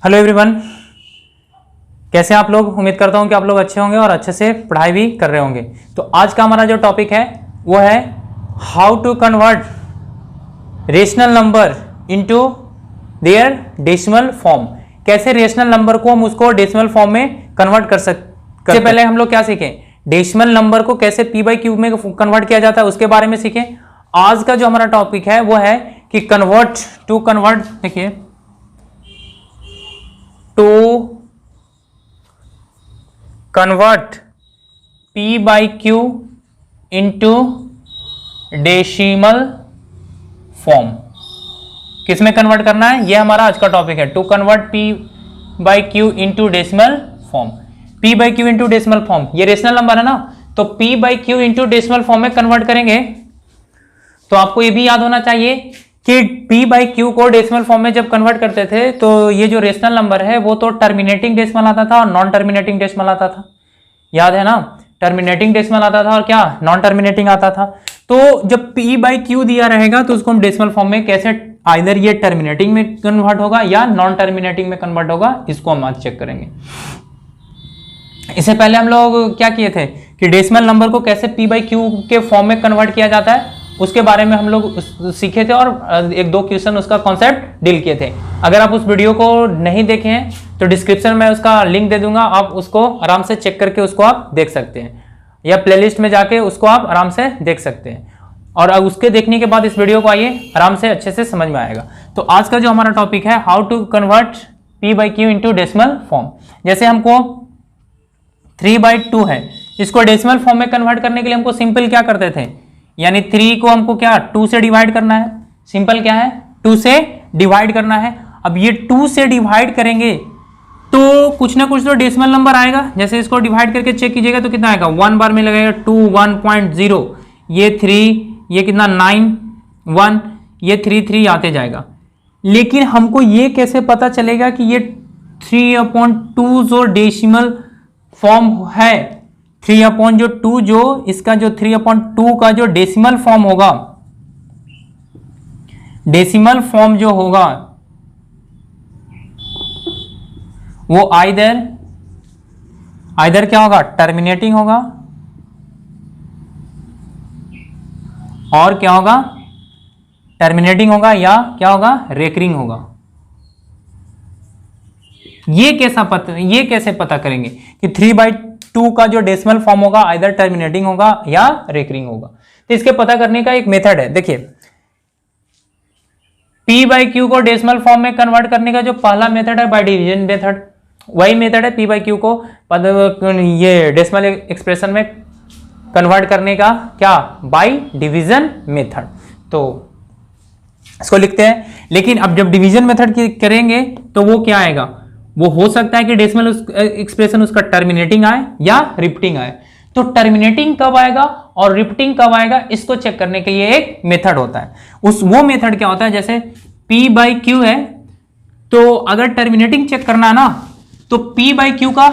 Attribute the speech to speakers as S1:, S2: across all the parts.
S1: Hello everyone, कैसे हैं आप लोग। उम्मीद करता हूं कि आप लोग अच्छे होंगे और अच्छे से पढ़ाई भी कर रहे होंगे। तो आज का हमारा जो टॉपिक है वो है how to convert rational number into their decimal form. कैसे रेशनल नंबर को हम उसको डेसिमल फॉर्म में कन्वर्ट कर सकते। सबसे पहले हम लोग क्या सीखें, डेसिमल नंबर को कैसे पी बाई क्यूब में कन्वर्ट किया जाता है उसके बारे में सीखें। आज का जो हमारा टॉपिक है वो है कि कन्वर्ट देखिए to convert p by q into decimal form. किसमें कन्वर्ट करना है, यह हमारा आज का टॉपिक है। To convert p by q into decimal form. p by q into decimal form, ये रेशनल नंबर है ना, तो p by q into decimal form में कन्वर्ट करेंगे। तो आपको ये भी याद होना चाहिए कि p बाई क्यू को डेसिमल फॉर्म में जब कन्वर्ट करते थे तो ये जो रेशनल नंबर है वो तो टर्मिनेटिंग डेसिमल आता था और नॉन टर्मिनेटिंग डेसिमल आता था। याद है ना, टर्मिनेटिंग डेसिमल आता था और क्या, नॉन टर्मिनेटिंग आता था। तो जब p बाई क्यू दिया रहेगा तो उसको हम डेसिमल फॉर्म में कैसे, आइदर ये टर्मिनेटिंग में कन्वर्ट होगा या नॉन टर्मिनेटिंग में कन्वर्ट होगा, इसको हम आज चेक करेंगे। इससे पहले हम लोग क्या किए थे कि डेसिमल नंबर को कैसे p बाई क्यू के फॉर्म में कन्वर्ट किया जाता है उसके बारे में हम लोग सीखे थे और एक दो क्वेश्चन उसका कॉन्सेप्ट डील किए थे। अगर आप उस वीडियो को नहीं देखे हैं तो डिस्क्रिप्शन में उसका लिंक दे दूंगा, आप उसको आराम से चेक करके उसको आप देख सकते हैं, या प्लेलिस्ट में जाके उसको आप आराम से देख सकते हैं। और अब उसके देखने के बाद इस वीडियो को आइए आराम से अच्छे से समझ में आएगा। तो आज का जो हमारा टॉपिक है how to convert p by Q into decimal form. जैसे हमको 3/2 है, इसको डेसिमल फॉर्म में कन्वर्ट करने के लिए हमको सिंपल क्या करते थे, यानी 3 को हमको क्या 2 से डिवाइड करना है। सिंपल क्या है, 2 से डिवाइड करना है। अब ये 2 से डिवाइड करेंगे तो कुछ ना कुछ तो डेसिमल नंबर आएगा। जैसे इसको डिवाइड करके चेक कीजिएगा तो कितना आएगा, 1 बार में लगेगा 2 1.0, ये 3, ये कितना 9 1, ये 3 आते जाएगा। लेकिन हमको ये कैसे पता चलेगा कि ये 3/2 जो डेसिमल फॉर्म है, 3/2 जो इसका जो 3/2 का जो डेसिमल फॉर्म होगा, डेसिमल फॉर्म जो होगा वो आइदर क्या होगा, टर्मिनेटिंग होगा और क्या होगा, टर्मिनेटिंग होगा या क्या होगा, रेकरिंग होगा। ये कैसे पता करेंगे कि 3/2 का जो डेसिमल फॉर्म होगा आइदर टर्मिनेटिंग होगा या रेकरिंग होगा। तो इसके पता करने का एक मेथड है। देखिए p बाई क्यू को डेसिमल फॉर्म में कन्वर्ट करने का जो पहला मेथड है बाय डिवीजन मेथड, वही मेथड है p बाई क्यू को ये डेसिमल एक्सप्रेशन में कन्वर्ट करने का, क्या, बाय डिवीजन मेथड। तो इसको लिखते हैं। लेकिन अब जब डिवीजन मेथड करेंगे तो वो क्या आएगा, वो हो सकता है कि डेसिमल एक्सप्रेशन उसका टर्मिनेटिंग आए या रिपीटिंग आए। तो टर्मिनेटिंग कब आएगा और रिपीटिंग कब आएगा, इसको चेक करने के लिए एक मेथड होता है। वो मेथड क्या होता है, जैसे p बाई क्यू है तो अगर टर्मिनेटिंग चेक करना है ना तो p बाई क्यू का,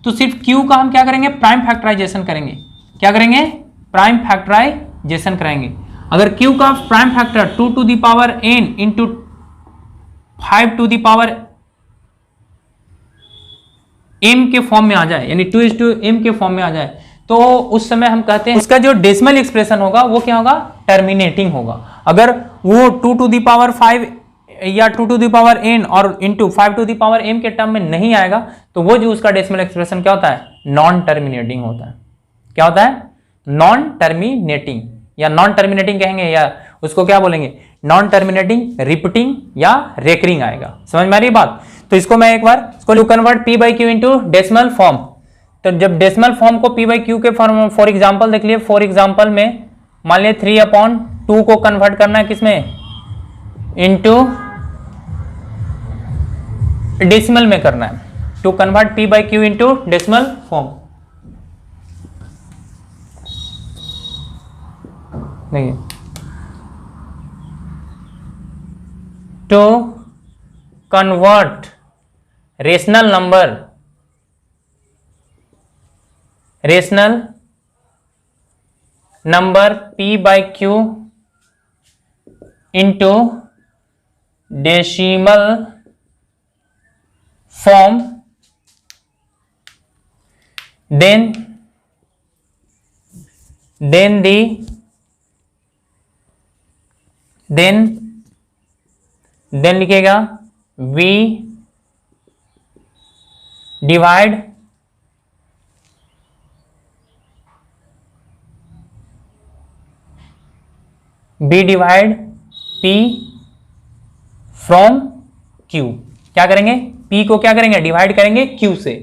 S1: तो सिर्फ q का हम क्या करेंगे, प्राइम फैक्टराइजेशन करेंगे। क्या करेंगे, प्राइम फैक्टराइजेशन करेंगे। अगर q का prime factor 2 to the power n into 5 to the power m के फॉर्म में आ जाए, यानी 2:m के फॉर्म में आ जाए, तो उस समय हम कहते हैं उसका जो डेसिमल एक्सप्रेशन होगा वो क्या होगा, टर्मिनेटिंग होगा। अगर वो 2 to the power 5 या 2 to the power n और into 5 to the power m के टर्म में नहीं आएगा तो वो जो उसका डेसिमल एक्सप्रेशन क्या होता है, नॉन टर्मिनेटिंग होता है। क्या होता है, नॉन टर्मिनेटिंग, या नॉन टर्मिनेटिंग कहेंगे, या उसको क्या बोलेंगे, नॉन टर्मिनेटिंग, रिपीटिंग या रेकरिंग आएगा। समझ में आ रही बात। तो इसको मैं एक बार, इसको convert p by Q into decimal form. तो जब डेसिमल फॉर्म को p बाई क्यू के फॉर्म, फॉर एग्जांपल देख लिए, फॉर एग्जांपल में मान लिया 3/2 को कन्वर्ट करना है किसमें, इंटू डेसिमल में करना है। To convert p by Q into decimal form, देखिए, to convert rational number p by Q into decimal form, then लिखेगा we divide P from Q। क्या करेंगे, P को क्या करेंगे, डिवाइड करेंगे Q से।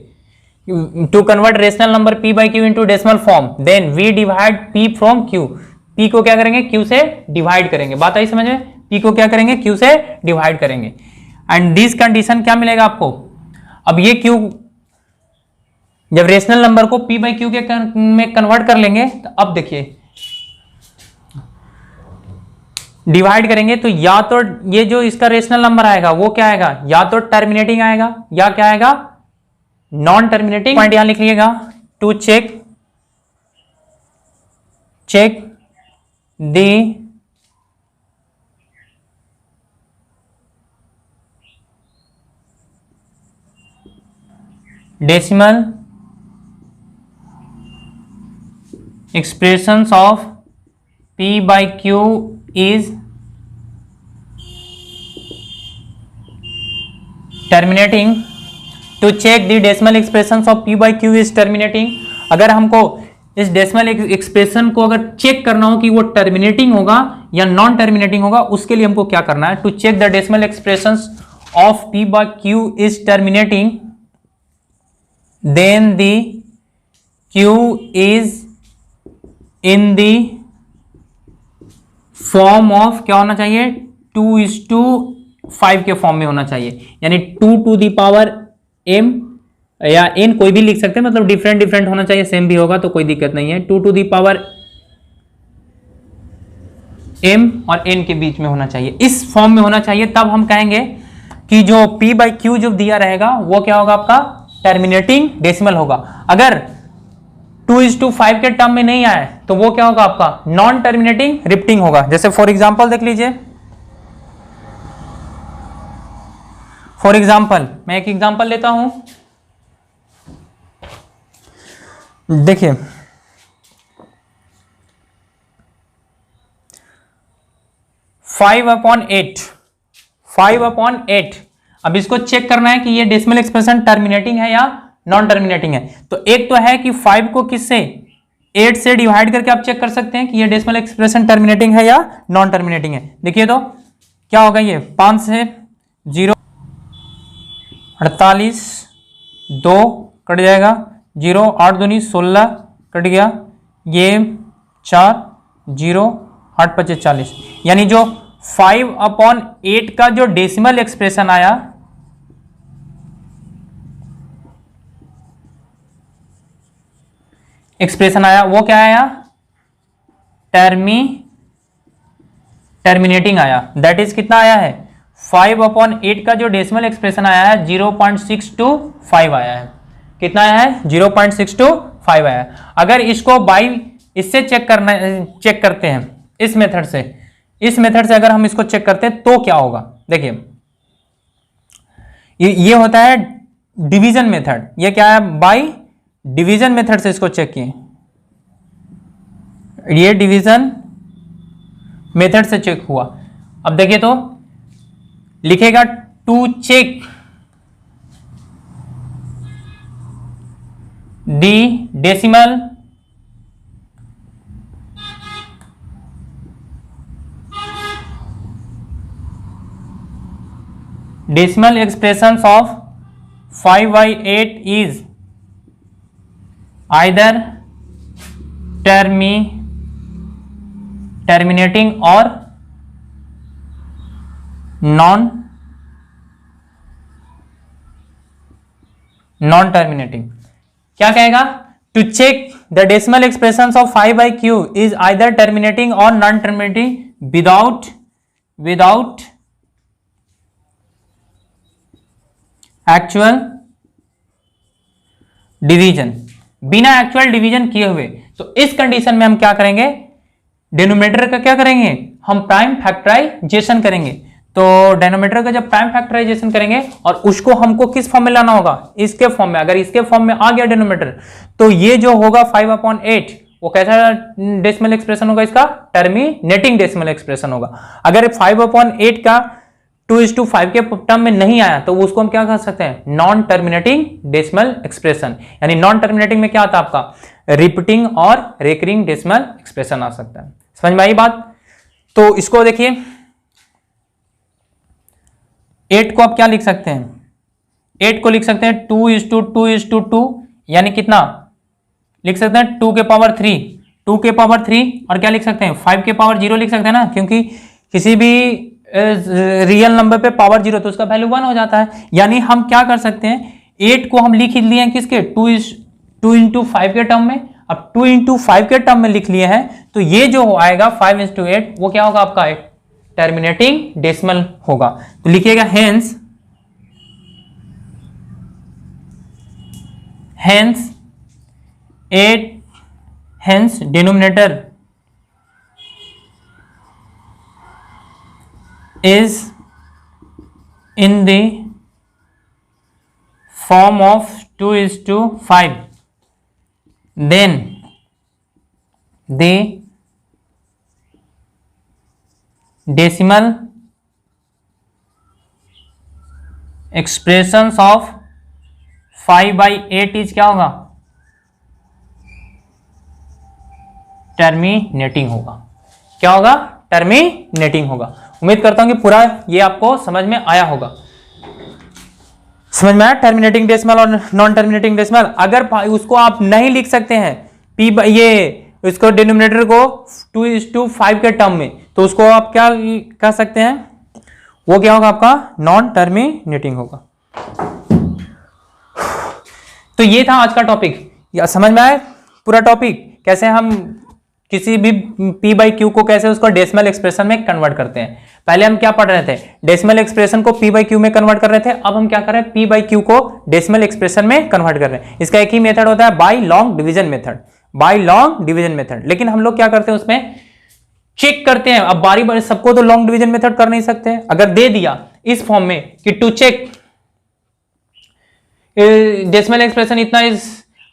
S1: To convert rational number P by Q into decimal form, then V divide P from Q। P को क्या करेंगे, Q से डिवाइड करेंगे। बात आई समझ में? P को क्या करेंगे, Q से डिवाइड करेंगे। एंड दिस कंडीशन क्या मिलेगा आपको, अब ये Q जब रेशनल नंबर को P बाई Q के में कन्वर्ट कर लेंगे, तो अब देखिए डिवाइड करेंगे तो या तो ये जो इसका रेशनल नंबर आएगा वो क्या आएगा, या तो टर्मिनेटिंग आएगा या क्या आएगा, नॉन टर्मिनेटिंग। पॉइंट यहां लिख लीजिएगा, to check the decimal expressions of P by Q is terminating, to check the decimal expressions of P by Q is terminating। अगर हमको इस डेसिमल एक्सप्रेशन को अगर चेक करना हो कि वो टर्मिनेटिंग होगा या नॉन टर्मिनेटिंग होगा, उसके लिए हमको क्या करना है, to check the decimal expressions of P by Q is terminating, then the Q is in the form of क्या होना चाहिए, 2:5 के फॉर्म में होना चाहिए, यानी 2 टू दी पावर m या n, कोई भी लिख सकते हैं, मतलब डिफरेंट होना चाहिए, सेम भी होगा तो कोई दिक्कत नहीं है। 2 टू दी पावर m और n के बीच में होना चाहिए, इस फॉर्म में होना चाहिए। तब हम कहेंगे कि जो P बाई Q जो दिया रहेगा वो क्या होगा, आपका टर्मिनेटिंग डेसिमल होगा। अगर 2:5 के टर्म में नहीं आए तो वो क्या होगा, आपका नॉन टर्मिनेटिंग रिपीटिंग होगा। जैसे फॉर एग्जांपल देख लीजिए, फॉर एग्जांपल मैं एक एग्जांपल लेता हूं, देखिए 5/8। अब इसको चेक करना है कि ये डेसिमल एक्सप्रेशन टर्मिनेटिंग है या नॉन टर्मिनेटिंग है। तो एक तो है कि 5 को किससे, 8 से डिवाइड करके आप चेक कर सकते हैं कि ये डेसिमल एक्सप्रेशन टर्मिनेटिंग है या नॉन टर्मिनेटिंग है। देखिए तो क्या होगा, ये 5 से 0 48, 2 कट जाएगा, 0 8 दूनी 16 कट गया, ये 4 0 8 5 40, यानी जो 5/8 का जो डेसिमल एक्सप्रेशन आया, वो क्या आया, टर्मिनेटिंग आया। दैट इज कितना आया है, 5/8 का जो डेसिमल एक्सप्रेशन आया है 0.625 आया है। कितना आया है, 0.625 आया है। अगर इसको बाई इससे चेक करते हैं, इस मेथड से अगर हम इसको चेक करते हैं तो क्या होगा, देखिए ये होता है डिवीजन मेथड। ये क्या है, बाई डिवीजन मेथड से इसको चेक किए, ये डिवीजन मेथड से चेक हुआ। अब देखिए तो लिखेगा to check the decimal expressions of 5/8 is either terminating or non terminating। क्या कहेगा, to check the decimal expressions of 5/Q is either terminating और non terminating without actual division, बिना एक्चुअल डिवीजन किए हुए। तो इस कंडीशन में हम क्या करेंगे, डिनोमिनेटर का क्या करेंगे, हम प्राइम फैक्टराइजेशन करेंगे। तो डिनोमिनेटर का जब प्राइम फैक्टराइजेशन करेंगे और उसको हमको किस फॉर्म में लाना होगा, इसके फॉर्म में। अगर इसके फॉर्म में आ गया डिनोमिनेटर तो ये जो होगा 5/8 वो कैसा डेसिमल एक्सप्रेशन होगा, इसका टर्मिनेटिंग डेसिमल एक्सप्रेशन होगा। अगर 5/8 का 2:5 के टर्म में नहीं आया तो उसको हम क्या कह सकते हैं, नॉन टर्मिनेटिंग डेसिमल एक्सप्रेशन। यानी नॉन टर्मिनेटिंग में क्या आता है आपका, रिपीटिंग और रिकरिंग डेसिमल एक्सप्रेशन आ सकता है। समझ में आई बात। तो इसको देखिए 8 को आप क्या लिख सकते हैं, 8 को लिख सकते हैं 2:2:2 यानी कितना लिख सकते हैं 2 के पावर 3, 2 के पावर 3 और क्या लिख सकते हैं 5 के पावर 0 लिख सकते हैं ना, क्योंकि किसी भी रियल नंबर पे पावर 0 तो उसका वैल्यू 1 हो जाता है। यानी हम क्या कर सकते हैं 8 को हम लिख लिए हैं किसके 2:5 के टर्म में। अब 2:5 के टर्म में लिख लिए हैं तो ये जो आएगा 5:8 वो क्या होगा आपका एक टर्मिनेटिंग डेसिमल होगा। तो लिखिएगा hence 8 hence denominator is in the form of 2:5, then the decimal expressions of 5/8 is क्या होगा, टर्मिनेटिंग होगा। क्या होगा, टर्मिनेटिंग होगा। उम्मीद करता हूं कि पूरा ये आपको समझ में आया होगा। समझ में आया टर्मिनेटिंग डेसिमल और नॉन टर्मिनेटिंग डेसिमल। अगर उसको आप नहीं लिख सकते हैं ये इसको डिनोमिनेटर को 2:5 के टर्म में तो उसको आप क्या कह सकते हैं, वो क्या होगा आपका नॉन टर्मिनेटिंग होगा। तो ये था आज का टॉपिक। या समझ में आया पूरा टॉपिक, कैसे हम किसी भी P/Q को कैसे उसको डेसिमल एक्सप्रेशन में कन्वर्ट करते हैं। पहले हम क्या पढ़ रहे थे, डेसिमल एक्सप्रेशन को P/Q में कन्वर्ट कर रहे थे। अब हम क्या कर रहे हैं, P/Q को डेसिमल एक्सप्रेशन में कन्वर्ट कर रहे हैं। इसका एक ही मेथड होता है, by long division method, by long division method. लेकिन हम लोग क्या करते हैं उसमें चेक करते हैं। अब बारी बारी सबको तो लॉन्ग डिवीजन मेथड कर नहीं सकते। अगर दे दिया इस फॉर्म में कि टू चेक डेसिमल एक्सप्रेशन इतना इज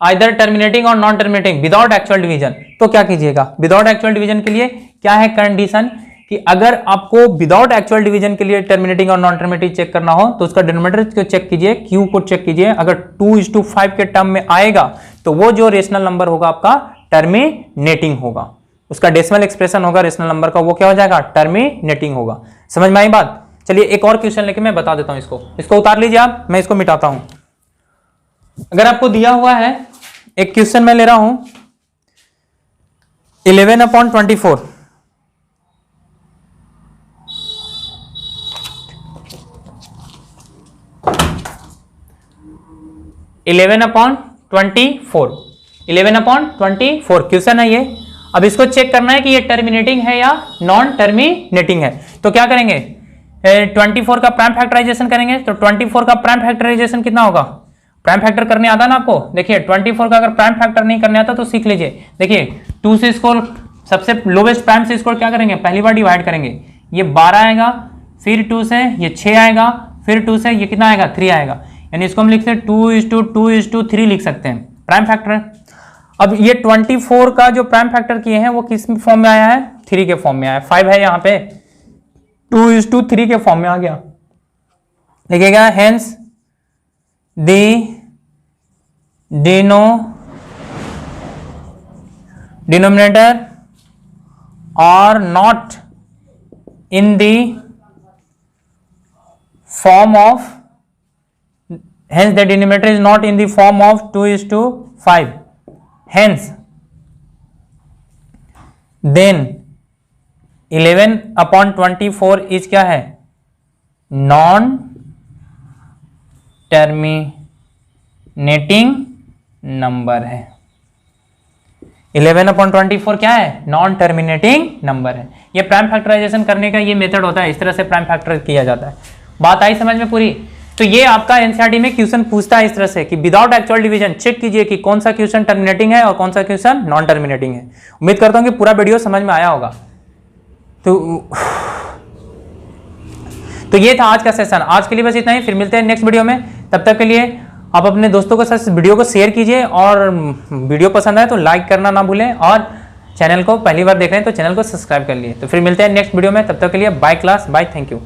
S1: आइदर टर्मिनेटिंग और non terminating without actual division, तो क्या कीजिएगा, विदाउट एक्चुअल डिवीजन के लिए क्या है कंडीशन कि अगर आपको विदाउट एक्चुअल डिवीजन के लिए टर्मिनेटिंग और नॉन टर्मिनेटिंग चेक करना हो तो उसका डिनोमिनेटर को चेक कीजिए, क्यू को चेक कीजिए। अगर 2:5 के टर्म में आएगा तो वो जो रेशनल नंबर होगा आपका टर्मिनेटिंग होगा, उसका डेसिमल एक्सप्रेशन होगा रेशनल नंबर का, वो क्या हो जाएगा टर्मिनेटिंग होगा। समझ में आई बात। चलिए एक और क्वेश्चन लेके मैं बता देता हूं, इसको उतार लीजिए आप, मैं इसको मिटाता हूं। अगर आपको दिया हुआ है एक क्वेश्चन मैं ले रहा हूं 11/24, 11/24 क्वेश्चन है ये। अब इसको चेक करना है कि ये टर्मिनेटिंग है या नॉन टर्मिनेटिंग है। तो क्या करेंगे, 24 का प्राइम फैक्टराइजेशन करेंगे। तो 24 का प्राइम फैक्टराइजेशन कितना होगा, प्राइम फैक्टर करने आता ना आपको। देखिए 24 का अगर प्राइम फैक्टर नहीं करने आता तो सीख लीजिए। देखिए 2 से इसको सबसे लोवेस्ट प्राइम से इसको क्या करेंगे, पहली बार डिवाइड करेंगे, ये 12 आएगा, फिर 2 से ये 6 आएगा, फिर 2 से ये कितना आएगा 3 आएगा। यानी इसको हम लिखते हैं 2:2:3 लिख सकते हैं प्राइम फैक्टर। अब ये 24 का जो प्राइम फैक्टर किए हैं वो किस फॉर्म में आया है, 3 के फॉर्म में आया है। 5 है यहाँ पे 2:3 के फॉर्म में आ गया। लिखिएगा hence the denominator are not in the form of, hence the denominator is not in the form of 2:5, hence then 11/24 is क्या है, नॉन टर्मिनेटिंग नंबर है। 11/24 क्या है, नॉन टर्मिनेटिंग नंबर है। ये प्राइम फैक्टराइजेशन करने का ये मेथड होता है, इस तरह से प्राइम फैक्टर किया जाता है। बात आई समझ में पूरी। तो ये आपका एनसीईआरटी में क्वेश्चन पूछता है इस तरह से कि विदाउट एक्चुअल डिवीजन चेक कीजिए कि कौन सा क्वेश्चन टर्मिनेटिंग है और कौन सा क्वेश्चन नॉन टर्मिनेटिंग है। उम्मीद करता हूं कि पूरा वीडियो समझ में आया होगा। तो तो ये था आज का सेशन। आज के लिए बस इतना ही, फिर मिलते हैं नेक्स्ट वीडियो में। तब तक के लिए आप अपने दोस्तों के साथ इस वीडियो को शेयर कीजिए, और वीडियो पसंद आए तो लाइक करना ना भूलें, और चैनल को पहली बार देख रहे हैं तो चैनल को सब्सक्राइब कर लिए। तो फिर मिलते हैं नेक्स्ट वीडियो में, तब तक के लिए bye class, bye, thank you.